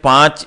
5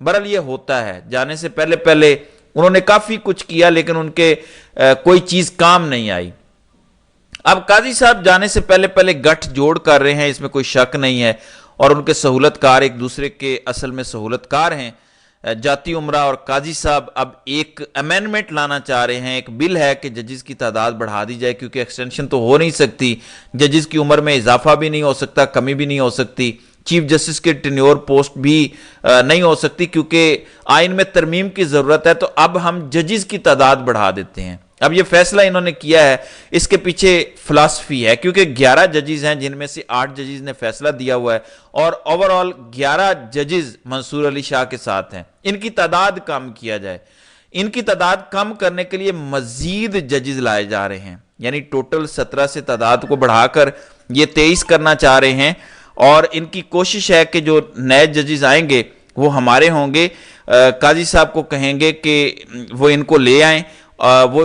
بہرحال یہ ہوتا ہے، جانے سے پہلے پہلے انہوں نے کافی کچھ کیا لیکن ان کے کوئی چیز کام نہیں آئی۔ اب قاضی صاحب جانے سے پہلے پہلے گٹھ جوڑ کر رہے ہیں، اس میں کوئی شک نہیں ہے، اور ان کے سہولت کار ایک دوسرے کے اصل میں سہولت کار ہیں۔ جاتی عمرہ اور قاضی صاحب اب ایک امینڈمنٹ لانا چاہ رہے ہیں، ایک بل ہے کہ ججز کی تعداد بڑھا دی جائے، کیونکہ ایکسٹینشن تو ہو نہیں سکتی، ججز کی عمر میں اضافہ بھی نہیں ہو سکتا، کمی بھی نہیں ہو سکتی، چیف جسٹس کے ٹینیور پوسٹ بھی نہیں ہو سکتی، کیونکہ آئین میں ترمیم کی ضرورت ہے۔ تو اب ہم ججز کی تعداد بڑھا دیتے ہیں۔ اب یہ فیصلہ انہوں نے کیا ہے، اس کے پیچھے فلسفی ہے، کیونکہ 11 ججز ہیں جن میں سے 8 ججز نے فیصلہ دیا ہوا ہے، اور اوورآل 11 ججز منصور علی شاہ کے ساتھ ہیں۔ ان کی تعداد کم کیا جائے، ان کی تعداد کم کرنے کے لیے مزید ججز لائے جا رہے ہیں، یعنی ٹوٹل 17 سے تعداد کو بڑھا کر یہ 23 کرنا چاہ رہے ہیں، اور ان کی کوشش ہے کہ جو نئے ججز آئیں گے وہ ہمارے ہوں گے، قاضی صاحب کو کہیں گے کہ وہ ان کو لے آئیں، وہ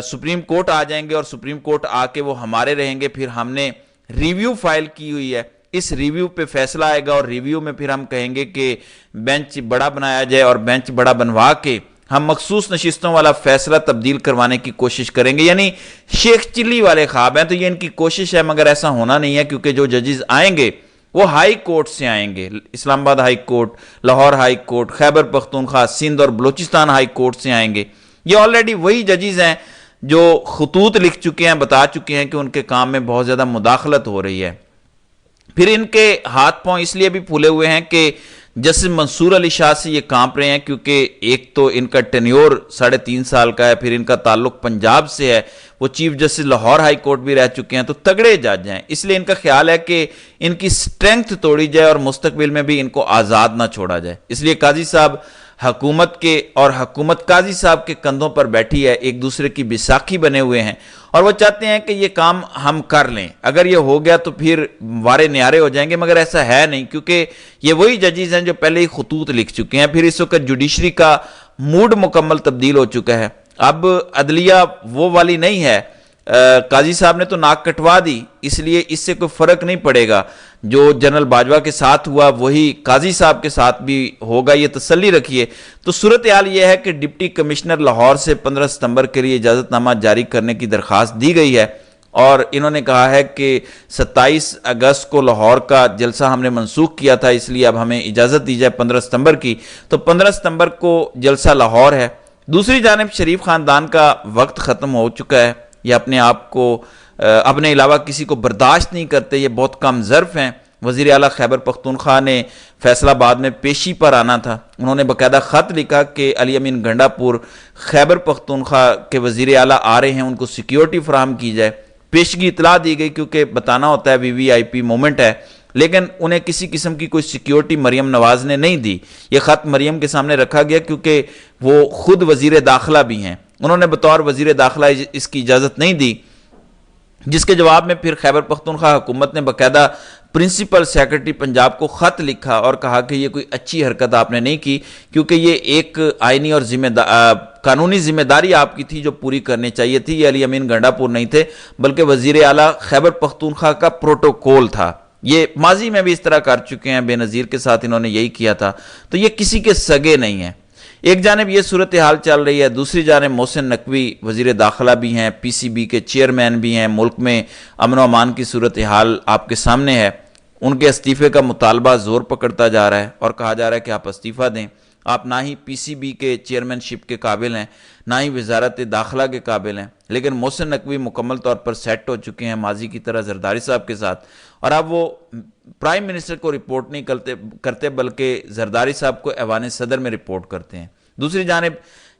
سپریم کورٹ آ جائیں گے، اور سپریم کورٹ آ کے وہ ہمارے رہیں گے۔ پھر ہم نے ریویو فائل کی ہوئی ہے، اس ریویو پہ فیصلہ آئے گا، اور ریویو میں پھر ہم کہیں گے کہ بینچ بڑا بنایا جائے، اور بینچ بڑا بنوا کے ہم مخصوص نشستوں والا فیصلہ تبدیل کروانے کی کوشش کریں گے۔ یعنی شیخ چلی والے خواب ہیں، تو یہ ان کی کوشش ہے، مگر ایسا ہونا نہیں ہے، کیونکہ جو ججز آئیں گے وہ ہائی کورٹ سے آئیں گے، Islamabad high court, Lahore high court, Khyber Pakhtunkhwa, Sindh اور بلوچستان ہائی کورٹ سے آئیں گے۔ یہ آلریڈی وہی ججز ہیں جو خطوط لکھ چکے ہیں، بتا چکے ہیں کہ ان کے کام میں بہت زیادہ مداخلت ہو رہی ہے۔ پھر ان کے ہاتھ پاؤں اس لیے بھی پھولے ہوئے ہیں کہ جسٹس منصور علی شاہ سے یہ کانپ رہے ہیں، کیونکہ ایک تو ان کا ٹینیور 3.5 سال کا ہے، پھر ان کا تعلق پنجاب سے ہے، وہ chief justice Lahore high court بھی رہ چکے ہیں، تو تگڑے جج ہیں، اس لیے ان کا خیال ہے کہ ان کی سٹرینگتھ توڑی جائے اور مستقبل میں بھی ان کو آزاد نہ چھوڑا جائے۔ اس لیے قاضی صاحب حکومت کے اور حکومت قاضی صاحب کے کندھوں پر بیٹھی ہے، ایک دوسرے کی بیساکھی بنے ہوئے ہیں، اور وہ چاہتے ہیں کہ یہ کام ہم کر لیں، اگر یہ ہو گیا تو پھر وارے نیارے ہو جائیں گے، مگر ایسا ہے نہیں، کیونکہ یہ وہی ججز ہیں جو پہلے ہی خطوط لکھ چکے ہیں۔ پھر اس وقت جوڈیشری کا موڈ مکمل تبدیل ہو چکا ہے، اب عدلیہ وہ والی نہیں ہے۔ قاضی صاحب نے تو ناک کٹوا دی، اس لیے اس سے کوئی فرق نہیں پڑے گا، جو جنرل باجوہ کے ساتھ ہوا وہی قاضی صاحب کے ساتھ بھی ہوگا، یہ تسلی رکھیے۔ تو صورتحال یہ ہے کہ ڈپٹی کمشنر لاہور سے 15 ستمبر کے لیے اجازت نامہ جاری کرنے کی درخواست دی گئی ہے، اور انہوں نے کہا ہے کہ 27 اگست کو لاہور کا جلسہ ہم نے منسوخ کیا تھا، اس لیے اب ہمیں اجازت دی جائے 15 ستمبر کی، تو 15 ستمبر کو جلسہ لاہور ہے۔ دوسری جانب شریف خاندان کا وقت ختم ہو چکا ہے، یہ اپنے آپ کو اپنے علاوہ کسی کو برداشت نہیں کرتے، یہ بہت کم ظرف ہیں۔ وزیر اعلیٰ خیبر پختونخوا نے فیصلہ آباد میں پیشی پر آنا تھا، انہوں نے باقاعدہ خط لکھا کہ علی امین گنڈا پور خیبر پختونخوا کے وزیر اعلیٰ آ رہے ہیں، ان کو سیکیورٹی فراہم کی جائے۔ پیشگی اطلاع دی گئی، کیونکہ بتانا ہوتا ہے VVIP مومنٹ ہے، لیکن انہیں کسی قسم کی کوئی سیکیورٹی مریم نواز نے نہیں دی۔ یہ خط مریم کے سامنے رکھا گیا کیونکہ وہ خود وزیر داخلہ بھی ہیں، انہوں نے بطور وزیر داخلہ اس کی اجازت نہیں دی، جس کے جواب میں پھر خیبر پختونخوا حکومت نے باقاعدہ پرنسپل سیکرٹری پنجاب کو خط لکھا اور کہا کہ یہ کوئی اچھی حرکت آپ نے نہیں کی، کیونکہ یہ ایک آئینی اور قانونی ذمہ داری آپ کی تھی جو پوری کرنی چاہیے تھی۔ یہ علی امین گنڈا پور نہیں تھے، بلکہ وزیر اعلیٰ خیبر پختونخوا کا پروٹوکول تھا۔ یہ ماضی میں بھی اس طرح کر چکے ہیں، بے نظیر کے ساتھ انہوں نے یہی کیا تھا، تو یہ کسی کے سگے نہیں ہیں۔ ایک جانب یہ صورتحال چل رہی ہے، دوسری جانب محسن نقوی وزیر داخلہ بھی ہیں، PCB کے چیئرمین بھی ہیں، ملک میں امن و امان کی صورتحال آپ کے سامنے ہے، ان کے استعفے کا مطالبہ زور پکڑتا جا رہا ہے، اور کہا جا رہا ہے کہ آپ استعفیٰ دیں، آپ نہ ہی PCB کے چیئرمین شپ کے قابل ہیں، نہ ہی وزارت داخلہ کے قابل ہیں، لیکن محسن نقوی مکمل طور پر سیٹ ہو چکے ہیں ماضی کی طرح زرداری صاحب کے ساتھ، اور اب وہ پرائم منسٹر کو رپورٹ نہیں کرتے بلکہ زرداری صاحب کو ایوان صدر میں رپورٹ کرتے ہیں۔ دوسری جانب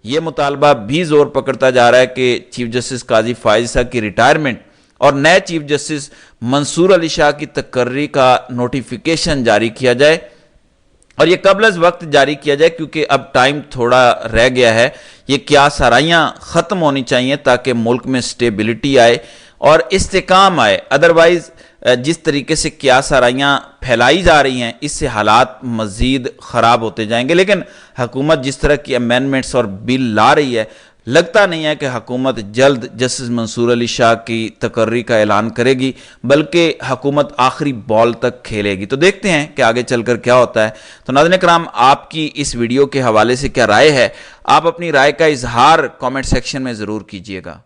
یہ مطالبہ بھی زور پکڑتا جا رہا ہے کہ چیف جسٹس قاضی فائز صاحب کی ریٹائرمنٹ اور نئے چیف جسٹس منصور علی شاہ کی تقرری کا نوٹیفیکیشن جاری کیا جائے، اور یہ قبل از وقت جاری کیا جائے، کیونکہ اب ٹائم تھوڑا رہ گیا ہے، یہ قیاس آرائیاں ختم ہونی چاہیے تاکہ ملک میں سٹیبلٹی آئے اور استحکام آئے۔ ادروائز جس طریقے سے قیاس آرائیاں پھیلائی جا رہی ہیں، اس سے حالات مزید خراب ہوتے جائیں گے، لیکن حکومت جس طرح کی امینڈمنٹس اور بل لا رہی ہے، لگتا نہیں ہے کہ حکومت جلد جسٹس منصور علی شاہ کی تقرری کا اعلان کرے گی، بلکہ حکومت آخری بال تک کھیلے گی۔ تو دیکھتے ہیں کہ آگے چل کر کیا ہوتا ہے۔ تو ناظرین کرام، آپ کی اس ویڈیو کے حوالے سے کیا رائے ہے؟ آپ اپنی رائے کا اظہار کامنٹ سیکشن میں ضرور کیجیے گا۔